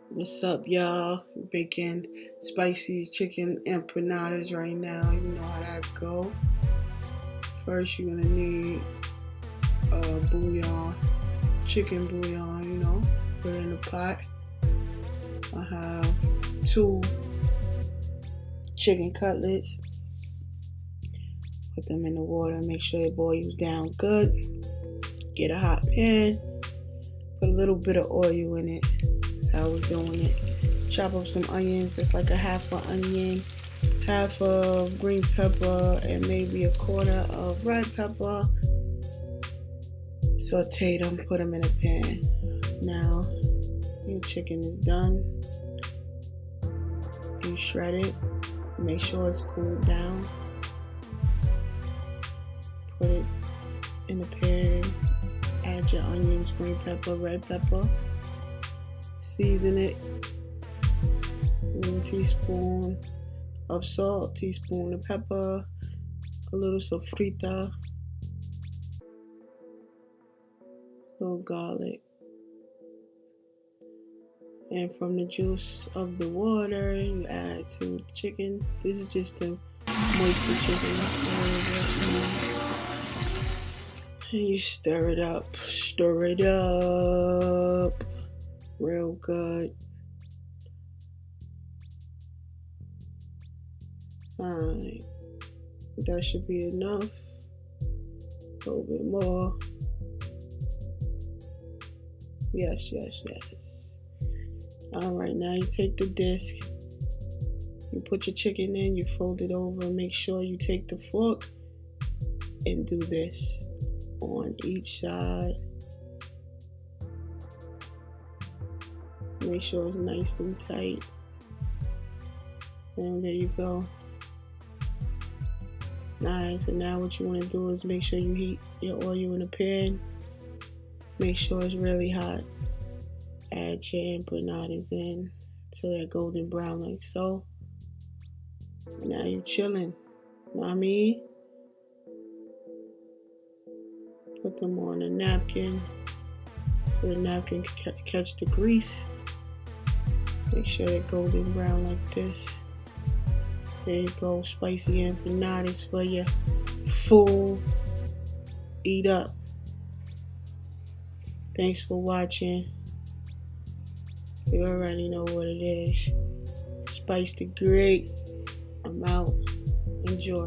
What's up, y'all? Making spicy chicken empanadas right now. You know how that go. First, you're gonna need bouillon, chicken bouillon. Put it in a pot. I have 2 chicken cutlets. Put them in the water. Make sure it boils down good. Get a hot pan. Put a little bit of oil in it. That's how we're doing it. Chop up some onions. That's like a half an onion, half a green pepper, and maybe a quarter of red pepper. Saute them. Put them in a pan. Now your chicken is done. You shred it. Make sure it's cooled down. Put it in a pan. Add your onions, green pepper, red pepper. Season it. 1 teaspoon of salt, teaspoon of pepper, a little sofrita, a little garlic. And from the juice of the water, you add to the chicken. This is just to moist the chicken up a little bit. And you stir it up real good. Alright, that should be enough. A little bit more. Yes. Alright, now you take the disc, you put your chicken in, you fold it over, make sure you take the fork and do this on each side. Make sure it's nice and tight. And there you go. Nice. And now what you want to do is make sure you heat your oil in a pan. Make sure it's really hot. Add your empanadas in till they're golden brown like so. Now you're chilling. Know what I mean? Put them on a napkin so the napkin can catch the grease. Make sure they're golden brown like this. There you go, spicy empanadas for your food. Eat up. Thanks for watching. You already know what it is. Spice the great. I'm out. Enjoy.